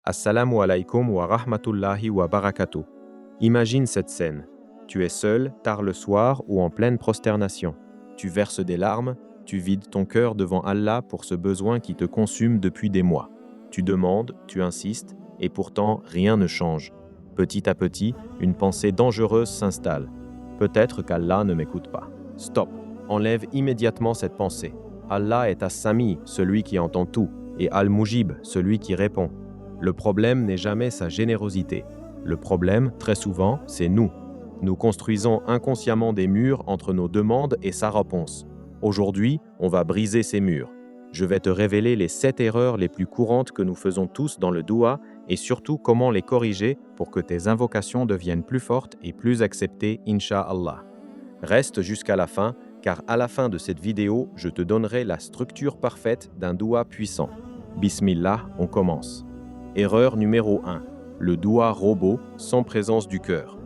Assalamu alaikum wa rahmatullahi wa barakatuh. Imagine cette scène. Tu es seul, tard le soir ou en pleine prosternation. Tu verses des larmes, tu vides ton cœur devant Allah pour ce besoin qui te consume depuis des mois. Tu demandes, tu insistes, et pourtant rien ne change. Petit à petit, une pensée dangereuse s'installe. Peut-être qu'Allah ne m'écoute pas. Stop. Enlève immédiatement cette pensée. Allah est As-Sami, celui qui entend tout, et Al-Mujib, celui qui répond. Le problème n'est jamais sa générosité. Le problème, très souvent, c'est nous. Nous construisons inconsciemment des murs entre nos demandes et sa réponse. Aujourd'hui, on va briser ces murs. Je vais te révéler les 7 erreurs les plus courantes que nous faisons tous dans le doua et surtout comment les corriger pour que tes invocations deviennent plus fortes et plus acceptées, Inch'Allah. Reste jusqu'à la fin, car à la fin de cette vidéo, je te donnerai la structure parfaite d'un doua puissant. Bismillah, on commence. Erreur numéro 1. Le doua robot sans présence du cœur.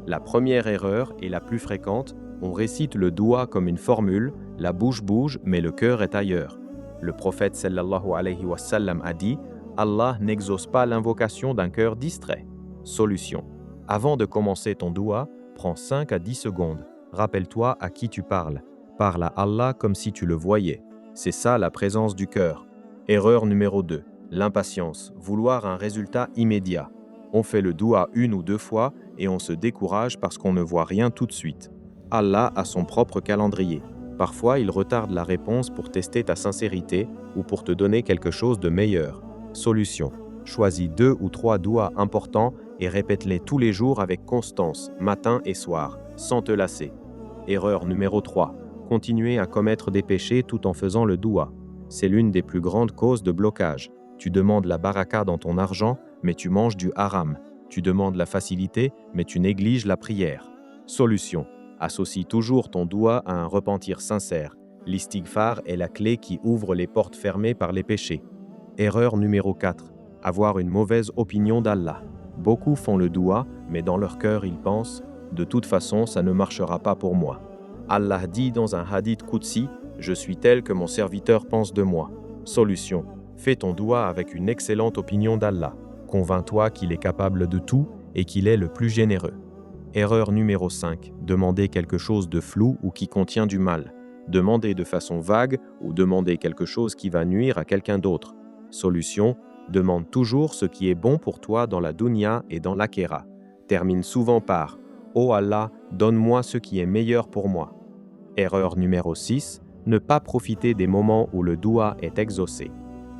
La première erreur et la plus fréquente, on récite le doua comme une formule, la bouche bouge mais le cœur est ailleurs. Le prophète sallallahu alayhi wa sallam a dit « Allah n'exauce pas l'invocation d'un cœur distrait ». Solution. Avant de commencer ton doua, prends 5 à 10 secondes. Rappelle-toi à qui tu parles. Parle à Allah comme si tu le voyais. C'est ça la présence du cœur. Erreur numéro 2. L'impatience, vouloir un résultat immédiat. On fait le doua 1 ou 2 fois et on se décourage parce qu'on ne voit rien tout de suite. Allah a son propre calendrier. Parfois, il retarde la réponse pour tester ta sincérité ou pour te donner quelque chose de meilleur. Solution. Choisis 2 ou 3 douas importants et répète-les tous les jours avec constance, matin et soir, sans te lasser. Erreur numéro 3. Continuer à commettre des péchés tout en faisant le doua. C'est l'une des plus grandes causes de blocage. Tu demandes la baraka dans ton argent, mais tu manges du haram. Tu demandes la facilité, mais tu négliges la prière. Solution. Associe toujours ton doua à un repentir sincère. L'istighfar est la clé qui ouvre les portes fermées par les péchés. Erreur numéro 4. Avoir une mauvaise opinion d'Allah. Beaucoup font le doua, mais dans leur cœur ils pensent « de toute façon, ça ne marchera pas pour moi ». Allah dit dans un hadith Qudsi « Je suis tel que mon serviteur pense de moi ». Solution. Fais ton doua avec une excellente opinion d'Allah. Convainc-toi qu'il est capable de tout et qu'il est le plus généreux. Erreur numéro 5. Demander quelque chose de flou ou qui contient du mal. Demander de façon vague ou demander quelque chose qui va nuire à quelqu'un d'autre. Solution. Demande toujours ce qui est bon pour toi dans la dunya et dans l'akhira. Termine souvent par « Oh Allah, donne-moi ce qui est meilleur pour moi ». Erreur numéro 6. Ne pas profiter des moments où le doua est exaucé.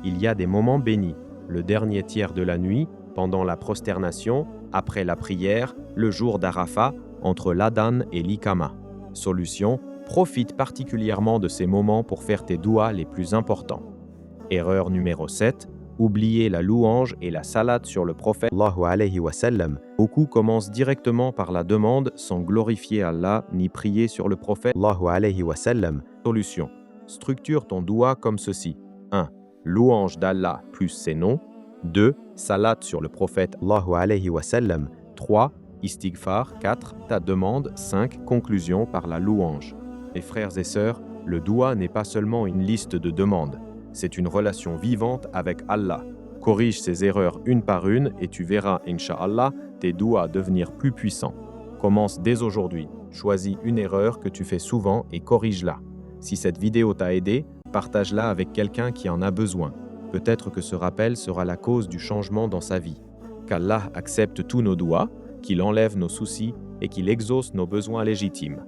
Il y a des moments bénis, le dernier tiers de la nuit, pendant la prosternation, après la prière, le jour d'Arafat, entre l'Adhan et l'Iqama. Solution, profite particulièrement de ces moments pour faire tes douas les plus importants. Erreur numéro 7, oublier la louange et la salade sur le prophète sallallahu alayhi wa sallam. Beaucoup commencent directement par la demande sans glorifier Allah ni prier sur le prophète sallallahu alayhi wa sallam. Solution, structure ton doua comme ceci. 1. Louange d'Allah plus ses noms. 2. Salat sur le prophète sallallahu alayhi wa sallam. 3. Istighfar. 4. Ta demande. 5. Conclusion par la louange. Mes frères et sœurs, le doua n'est pas seulement une liste de demandes. C'est une relation vivante avec Allah. Corrige ces erreurs une par une et tu verras, Inch'Allah, tes douas devenir plus puissants. Commence dès aujourd'hui. Choisis une erreur que tu fais souvent et corrige-la. Si cette vidéo t'a aidé, partage-la avec quelqu'un qui en a besoin. Peut-être que ce rappel sera la cause du changement dans sa vie. Qu'Allah accepte tous nos douas, qu'il enlève nos soucis et qu'il exauce nos besoins légitimes.